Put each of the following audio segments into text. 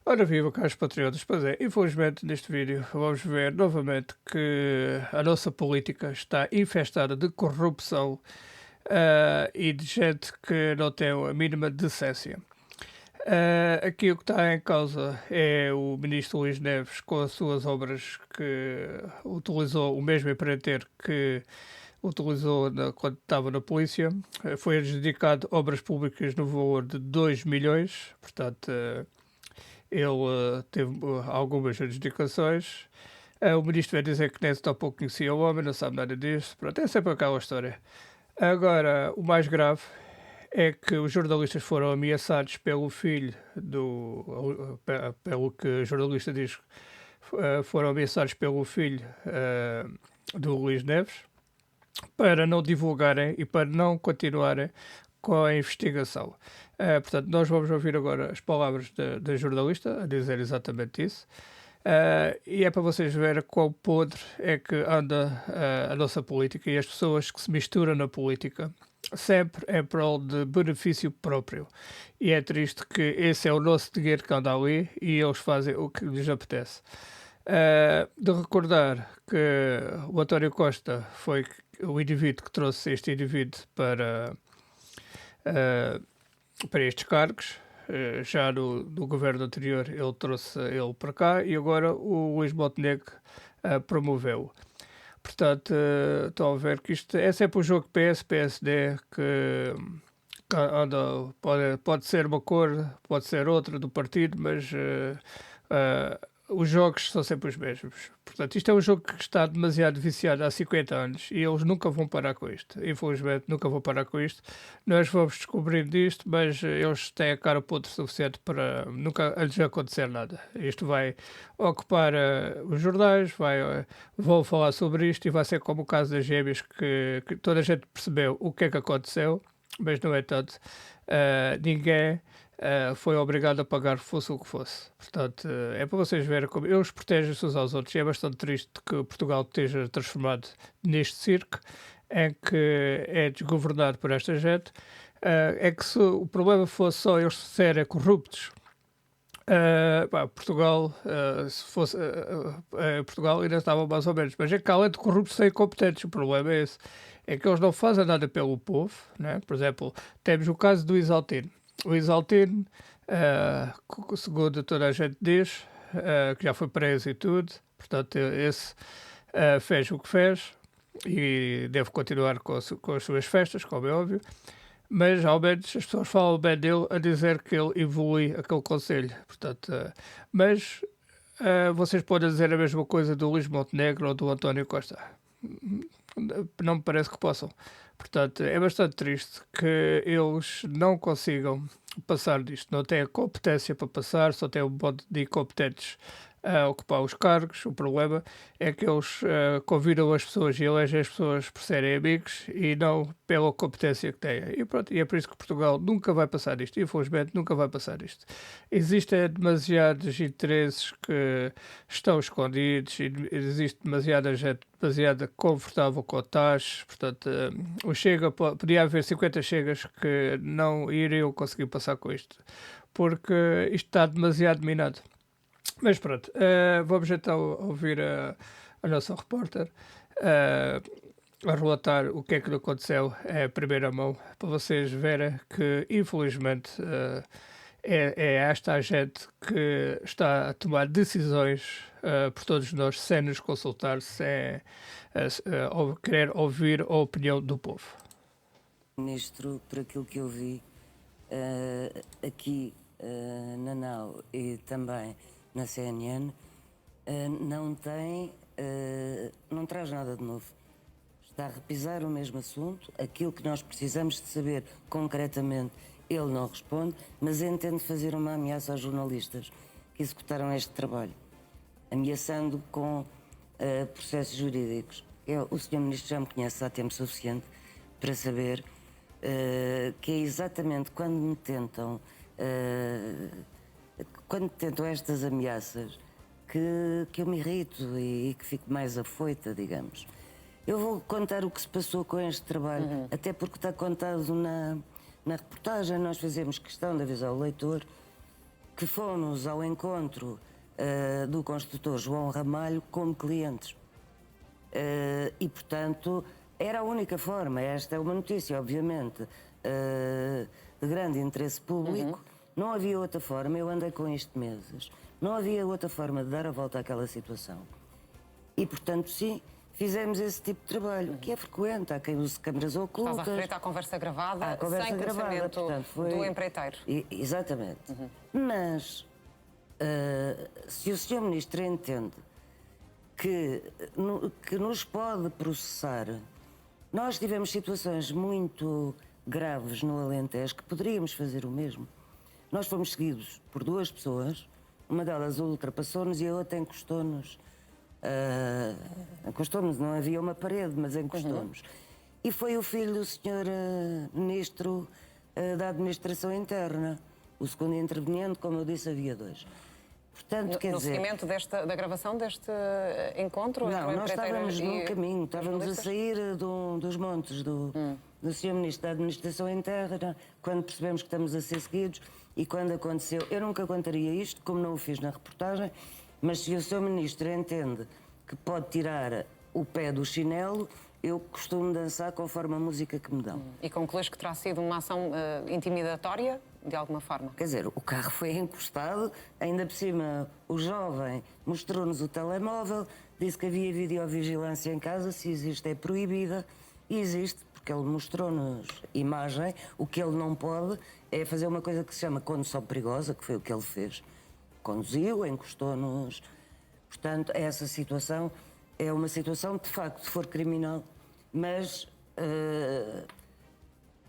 Ora viva, caros patriotas. Pois é, infelizmente neste vídeo vamos ver novamente que a nossa política está infestada de corrupção e de gente que não tem a mínima decência. Aqui o que está em causa é o ministro Luís Neves com as suas obras que utilizou o mesmo empreiteiro que utilizou quando estava na polícia. Foi adjudicado obras públicas no valor de 2 milhões, portanto ele teve algumas adjudicações. O ministro vai dizer que nem tão pouco conhecia o homem, não sabe nada disso. Pronto, é sempre aquela história. Agora, o mais grave é que os jornalistas foram ameaçados pelo filho pelo que o jornalista diz, foram ameaçados pelo filho do Luís Neves para não divulgarem e para não continuarem com a investigação. Portanto, nós vamos ouvir agora as palavras da jornalista a dizer exatamente isso. E é para vocês verem quão podre é que anda a nossa política e as pessoas que se misturam na política sempre em prol de benefício próprio. E é triste que esse é o nosso dinheiro que anda ali e eles fazem o que lhes apetece. De recordar que o António Costa foi o indivíduo que trouxe este indivíduo para estes cargos. Já no governo anterior ele trouxe ele para cá e agora o Luís Montenegro promoveu-o. Portanto, estão a ver que isto é sempre um jogo PS-PSD que anda, pode ser uma cor, pode ser outra do partido, mas os jogos são sempre os mesmos. Portanto, isto é um jogo que está demasiado viciado há 50 anos e eles nunca vão parar com isto. Infelizmente, nunca vão parar com isto. Nós vamos descobrir disto, mas eles têm a cara podre suficiente para nunca lhes acontecer nada. Isto vai ocupar os jornais, vão falar sobre isto e vai ser como o caso das gêmeas que toda a gente percebeu o que é que aconteceu, mas, no entanto, ninguém foi obrigado a pagar fosse o que fosse. Portanto, é para vocês verem como eles protegem-se uns aos outros. E é bastante triste que Portugal esteja transformado neste circo em que é desgovernado por esta gente. É que se o problema fosse só eles serem corruptos, Portugal, se fosse Portugal ainda estava mais ou menos, mas é que além de corruptos são incompetentes. O problema é esse, é que eles não fazem nada pelo povo, né? Por exemplo, temos o caso do Isaltino. O Isaltino, segundo toda a gente diz, que já foi preso e tudo, portanto esse fez o que fez e deve continuar com as suas festas, como é óbvio, mas ao menos as pessoas falam bem dele a dizer que ele evolui aquele conselho. Portanto, mas vocês podem dizer a mesma coisa do Luís Montenegro ou do António Costa. Não me parece que possam. Portanto, é bastante triste que eles não consigam passar disto. Não têm a competência para passar, só têm um monte de incompetentes a ocupar os cargos. O problema é que eles convidam as pessoas e elegem as pessoas por serem amigos e não pela competência que têm. E pronto, e é por isso que Portugal nunca vai passar disto. Infelizmente, nunca vai passar isto. Existem demasiados interesses que estão escondidos e existe demasiada gente demasiado confortável com taxas. Portanto, o Chega, podia haver 50 Chegas que não iriam conseguir passar com isto, porque isto está demasiado minado. Mas pronto, vamos então ouvir a nossa repórter a relatar o que é que lhe aconteceu em primeira mão, para vocês verem que, infelizmente, é esta a gente que está a tomar decisões por todos nós, sem nos consultar, sem querer ouvir a opinião do povo. Ministro, por aquilo que eu vi aqui na NAU e também na CNN, não traz nada de novo. Está a repisar o mesmo assunto, aquilo que nós precisamos de saber concretamente, ele não responde, mas entende fazer uma ameaça aos jornalistas que executaram este trabalho, ameaçando com processos jurídicos. O Sr. Ministro já me conhece há tempo suficiente para saber que é exatamente quando tentam estas ameaças que eu me irrito e que fico mais afoita, digamos. Eu vou contar o que se passou com este trabalho, até porque está contado na reportagem. Nós fazemos questão de avisar o leitor que fomos ao encontro do construtor João Ramalho como clientes. E, portanto, era a única forma. Esta é uma notícia, obviamente, de grande interesse público. Não havia outra forma. Eu andei com isto meses. Não havia outra forma de dar a volta àquela situação. E, portanto, sim, fizemos esse tipo de trabalho, que é frequente. Há quem use câmaras ocultas. Estás a referir à conversa gravada, à conversa sem gravada, conhecimento portanto, foi... do empreiteiro. Exatamente. Mas, se o Sr. Ministro entende que nos pode processar, nós tivemos situações muito graves no Alentejo que poderíamos fazer o mesmo. Nós fomos seguidos por duas pessoas, uma delas ultrapassou-nos e a outra encostou-nos. Encostou-nos, não havia uma parede, mas encostou-nos. E foi o filho do Sr. Ministro da Administração Interna, o segundo interveniente, como eu disse, havia dois. Portanto, quer dizer... No seguimento da gravação deste encontro? Não, nós estávamos no caminho, estávamos a sair dos montes do Sr. Ministro da Administração Interna, quando percebemos que estamos a ser seguidos e quando aconteceu. Eu nunca contaria isto, como não o fiz na reportagem, mas se o Sr. Ministro entende que pode tirar o pé do chinelo, eu costumo dançar conforme a música que me dão. E concluís que terá sido uma ação intimidatória, de alguma forma? Quer dizer, o carro foi encostado, ainda por cima o jovem mostrou-nos o telemóvel, disse que havia videovigilância em casa, se existe é proibida, e existe, porque ele mostrou-nos imagem. O que ele não pode é fazer uma coisa que se chama condução perigosa, que foi o que ele fez. Conduziu, encostou-nos. Portanto, essa situação é uma situação, de facto, se for criminal, mas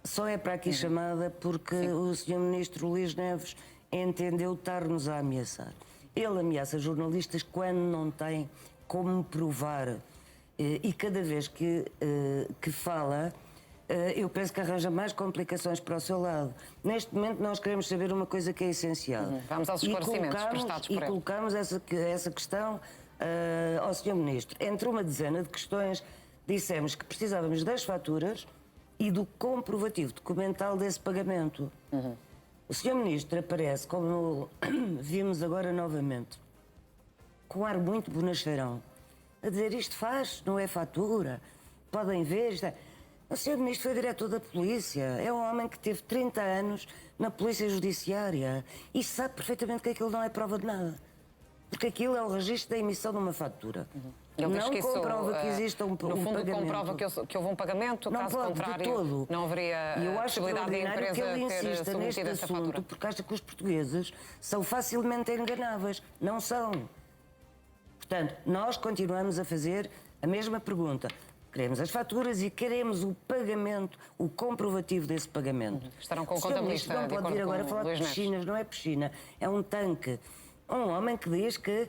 só é para aqui chamada porque o Sr. Ministro Luís Neves entendeu estar-nos a ameaçar. Ele ameaça jornalistas quando não tem como provar. E cada vez que fala, eu penso que arranja mais complicações para o seu lado. Neste momento nós queremos saber uma coisa que é essencial. Vamos aos esclarecimentos prestados por ele. E colocamos essa questão ao Sr. Ministro. Entre uma dezena de questões, dissemos que precisávamos das faturas e do comprovativo documental desse pagamento. O Sr. Ministro aparece, como vimos agora novamente, com um ar muito bonacheirão, a dizer isto faz, não é fatura, podem ver, isto é... O Sr. Ministro foi diretor da polícia, é um homem que teve 30 anos na polícia judiciária e sabe perfeitamente que aquilo não é prova de nada. Porque aquilo é o registro da emissão de uma fatura. Ele diz não que comprova que exista um pagamento. No fundo, pagamento. comprova que houve um pagamento, não caso pode, contrário, de todo. não haveria e eu acho possibilidade da empresa que ele ter insista neste submetido essa assunto, fatura. porque acha que os portugueses são facilmente enganáveis. Não são. Portanto, nós continuamos a fazer a mesma pergunta. Queremos as faturas e queremos o pagamento, o comprovativo desse pagamento. Estarão com o contabilista. Não pode vir agora falar de piscinas, não é piscina, é um tanque. Um homem que diz que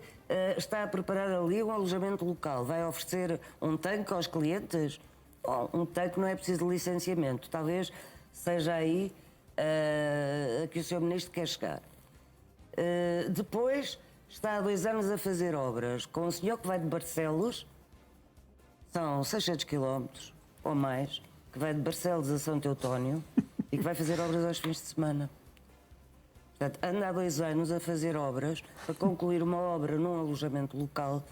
está a preparar ali um alojamento local, vai oferecer um tanque aos clientes. Bom, um tanque não é preciso de licenciamento, talvez seja aí a que o Sr. Ministro quer chegar. Depois está há 2 anos a fazer obras com um senhor que vai de Barcelos, são 600 quilómetros ou mais, que vai de Barcelos a São Teotónio e que vai fazer obras aos fins de semana. Portanto, anda há 2 anos a fazer obras para concluir uma obra num alojamento local,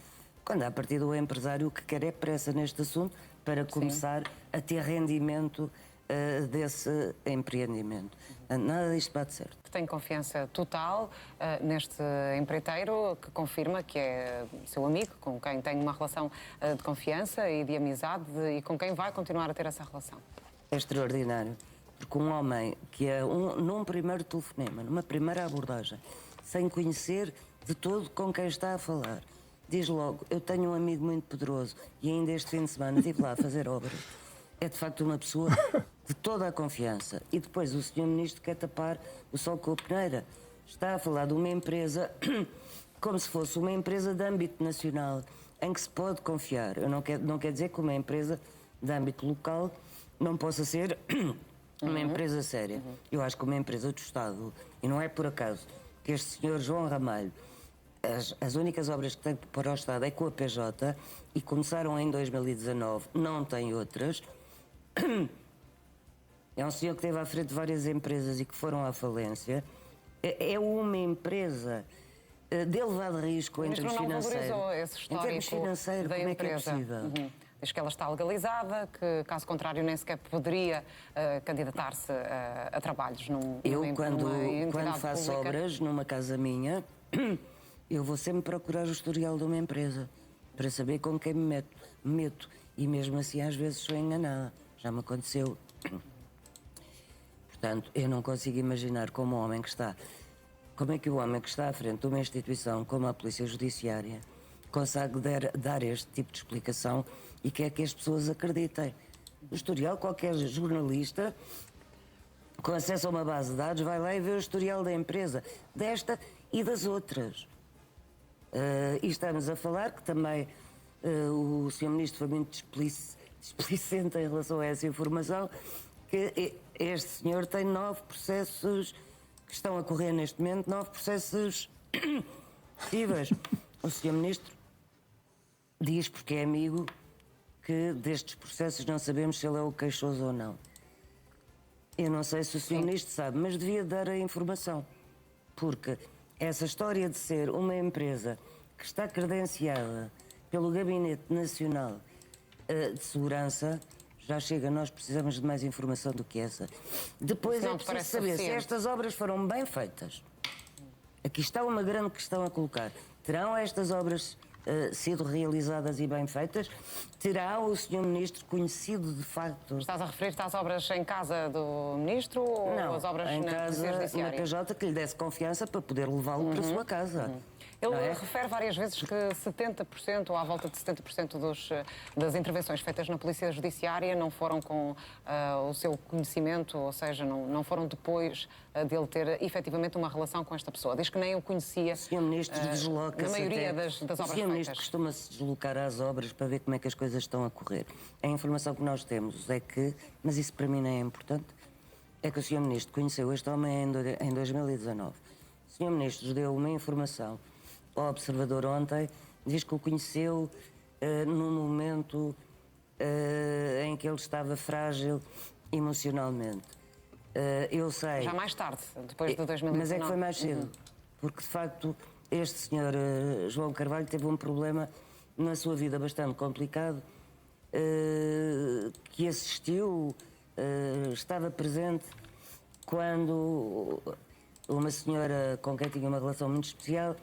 quando a partir do empresário o que quer é pressa neste assunto para começar a ter rendimento desse empreendimento. Nada disto bate certo. Tem confiança total neste empreiteiro que confirma que é seu amigo, com quem tem uma relação de confiança e de amizade e com quem vai continuar a ter essa relação. É extraordinário, porque um homem que é num primeiro telefonema, numa primeira abordagem, sem conhecer de todo com quem está a falar, diz logo, eu tenho um amigo muito poderoso e ainda este fim de semana estive lá a fazer obras. É de facto uma pessoa de toda a confiança. E depois o Sr. Ministro quer tapar o sol com a peneira. Está a falar de uma empresa como se fosse uma empresa de âmbito nacional, em que se pode confiar. Eu não quer dizer que uma empresa de âmbito local não possa ser uma empresa séria. Eu acho que uma empresa do Estado, e não é por acaso que este Sr. João Ramalho, as únicas obras que tem para o Estado é com a PJ e começaram em 2019, não tem outras. É um senhor que esteve à frente de várias empresas e que foram à falência. É uma empresa de elevado risco O em ministro termos não financeiros. valorizou esse Em termos histórico financeiros, da como é que é empresa. possível? Diz que ela está legalizada, que caso contrário nem sequer poderia candidatar-se a trabalhos Eu, numa quando entidade faço pública. obras numa casa minha, eu vou sempre procurar o historial de uma empresa para saber com quem me meto. E mesmo assim, às vezes, sou enganada. Já me aconteceu. Portanto, eu não consigo imaginar como o homem que está... Como é que o homem que está à frente de uma instituição como a Polícia Judiciária consegue dar este tipo de explicação e quer que as pessoas acreditem. O historial, qualquer jornalista com acesso a uma base de dados vai lá e vê o historial da empresa, desta e das outras. E estamos a falar que também o Sr. Ministro foi muito displicente em relação a essa informação, que este senhor tem 9 processos que estão a correr neste momento, 9 processos possíveis. O Sr. Ministro diz, porque é amigo, que destes processos não sabemos se ele é o queixoso ou não. Eu não sei se o Sr. Ministro sabe, mas devia dar a informação. Porque essa história de ser uma empresa que está credenciada pelo Gabinete Nacional de Segurança já chega, nós precisamos de mais informação do que essa. Depois é preciso saber se estas obras foram bem feitas. Aqui está uma grande questão a colocar. Terão estas obras sido realizadas e bem feitas? Terá o Sr. Ministro conhecido de facto... Estás a referir-te às obras em casa do Ministro ou Não, às obras em na casa, Polícia na Judiciária? PJ, que lhe desse confiança para poder levá-lo para a sua casa. Ele Não é? refere várias vezes que 70% ou à volta de 70% das intervenções feitas na Polícia Judiciária não foram com o seu conhecimento, ou seja, não foram depois dele ter efetivamente uma relação com esta pessoa. Diz que nem o conhecia. O Sr. Ministro desloca-se na maioria até... das obras O Sr. Ministro feitas. costuma-se deslocar às obras para ver como é que as coisas estão a correr. A informação que nós temos é que, mas isso para mim não é importante, é que o Sr. Ministro conheceu este homem em 2019. O Sr. Ministro deu uma informação ao Observador ontem, diz que o conheceu num momento em que ele estava frágil emocionalmente. Eu sei... Já mais tarde, depois de 2019. Mas é que foi mais cedo, porque de facto este senhor João Carvalho teve um problema na sua vida bastante complicado, que assistiu, estava presente quando uma senhora com quem tinha uma relação muito especial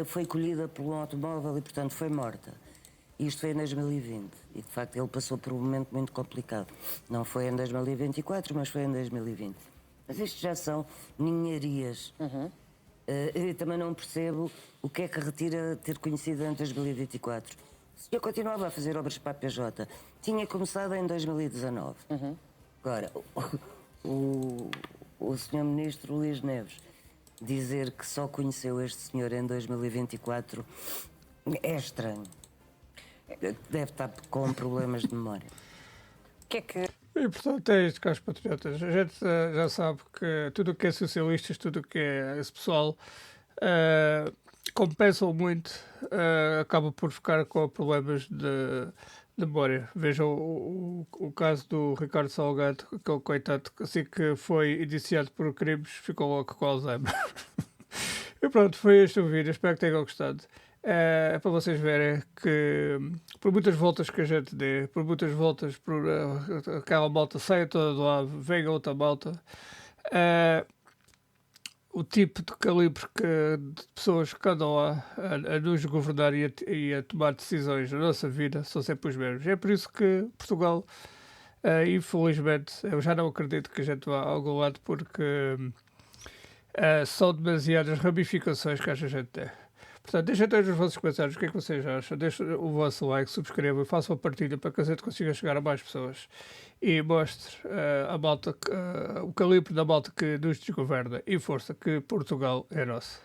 foi colhida por um automóvel e, portanto, foi morta. Isto foi em 2020 e, de facto, ele passou por um momento muito complicado. Não foi em 2024, mas foi em 2020. Mas isto já são ninharias. Eu também não percebo o que é que retira ter conhecido em 2024. O senhor continuava a fazer obras para a PJ. Tinha começado em 2019. Agora, o senhor Ministro Luís Neves dizer que só conheceu este senhor em 2024 é estranho. Deve estar com problemas de memória. O que é que... E, portanto, é isto, caros patriotas. A gente já sabe que tudo o que é socialistas, tudo o que é esse pessoal, como pensam muito, acaba por ficar com problemas de memória. Vejam o caso do Ricardo Salgado, aquele coitado, assim que foi indiciado por crimes, ficou logo com Alzheimer. E pronto, foi este o vídeo. Espero que tenham gostado. É para vocês verem que por muitas voltas que a gente dê, por muitas voltas, por aquela malta saia toda do lado, venha outra malta, o tipo de calibre de pessoas que andam lá a nos governar e a tomar decisões na nossa vida são sempre os mesmos. É por isso que Portugal, infelizmente, eu já não acredito que a gente vá a algum lado, porque são demasiadas ramificações que a gente tem. Portanto, deixem todos os vossos comentários, o que é que vocês acham? Deixem o vosso like, subscrevam e façam a partilha para que a gente consiga chegar a mais pessoas e mostre a malta, o calibre da malta que nos desgoverna e força que Portugal é nosso.